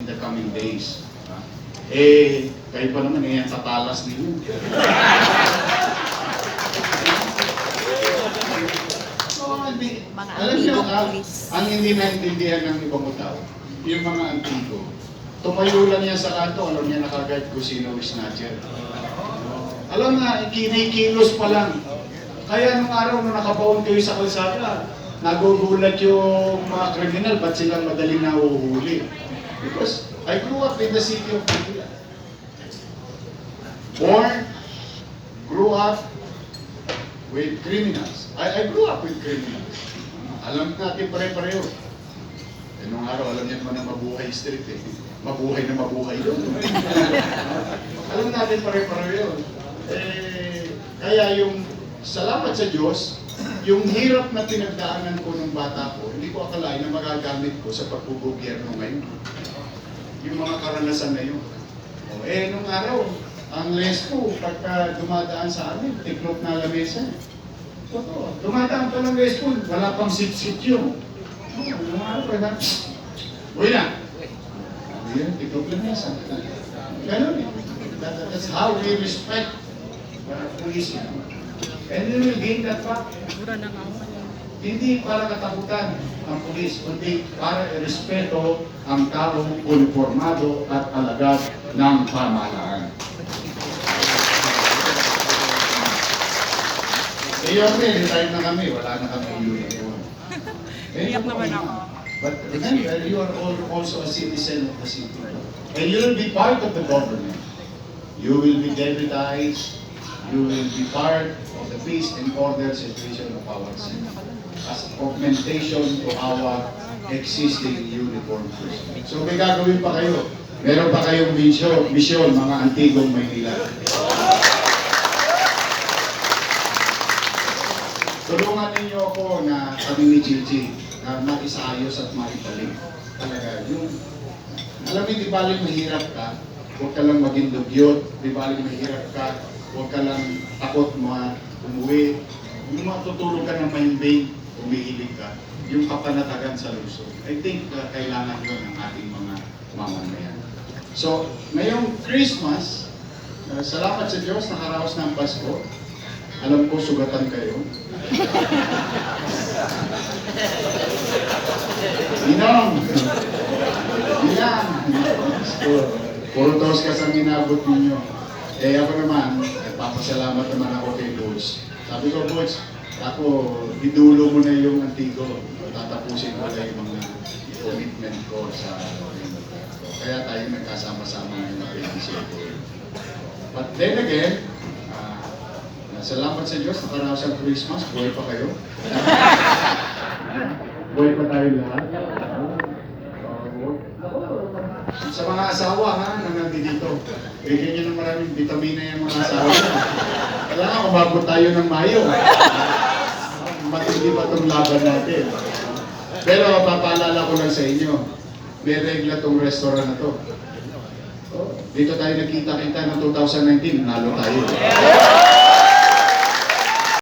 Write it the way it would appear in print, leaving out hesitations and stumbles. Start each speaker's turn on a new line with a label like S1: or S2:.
S1: the coming days. Eh, kayo pa naman, yan tatalas ninyo. So, alam niyo, ang hindi naintindihan ng ibang tao, yung mga antigo, tumayo lang yan sa kanto, alam niya nakagad kung sino is snatcher. Alam na, kinikilos pa lang. Kaya nung araw nung nakabaon kayo sa kalsada, nagugulat yung mga kriminal, ba't silang madaling nahuhuli? Because I grew up in the city of Manila. Born, grew up with criminals. I grew up with criminals. Alam natin pare-pareho. Eh, nung araw, alam niya naman na mabuhay street eh. Mabuhay na mabuhay doon. Alam natin pare-pareho. Eh, kaya yung salamat sa Diyos, yung hirap na pinagdaanan ko nung bata ko, hindi ko akalain na magagamit ko sa pagbugobyerno ngayon. Yung mga karanasan na yun. Eh, nung araw, ang les ko, pagka dumadaan sa amin, tiklop na lamesa. Totoo. Dumadaan pa lang les ko, wala pang sit-sit yun. Nung araw, uy na! Ayan, tiklop lamesa. Ganun eh. That's how we respect police. And we will gain that back. Hindi para katakutan ang pulis, kundi para irespeto ang taong uniformado at alagad ng pamahalaan. Eh yun, retire na kami, wala na kami uniform.
S2: Iyak naman ako.
S1: But remember, you are also a citizen of the city. And you will be part of the government. You will be deputized. You will be part of the peace and order situation of our city as augmentation to our existing uniform force. So may gagawin pa kayo. Meron pa kayong mission, mga Antigong Maynila. Tulungan ninyo ako na kami ni Gigi na maisayos at maibalik. Talaga, yung alam mo, di baling mahirap ka, huwag ka lang maging dugyot, di baling mahirap ka, huwag ka lang takot umuwi. Yung matutulog ka ng mahimbing, umihilig ka, yung kapanatagan sa lungsod. I think kailangan yun ng ating mga mamamayan. So, ngayong Christmas, salamat sa Diyos, nakaraos ng Pasko. Alam ko, sugatan kayo. Ninong! Ninang! Puro tos ka sa minabot ninyo. Eh ako naman, papasalamat naman ako kay Bulls. Sabi ko, Bulls, ako, idulo mo na yung Antigo. Tatapusin ko na yung mga commitment ko sa kaya tayo nagkasama-sama ngayon na 27. But then again, salamat sa Diyos, nakaraos ang Christmas, buhay pa kayo. Buhay pa tayo lahat. Sa mga asawa na nandito, bigyan nyo ng maraming vitamina yung mga asawa. Kailangan umabot tayo ng Mayo. Matindi pa itong laban natin. Pero papaalala ko lang sa inyo, may regla itong restaurant na to. Dito tayo nagkita-kita ng 2019, nalo tayo.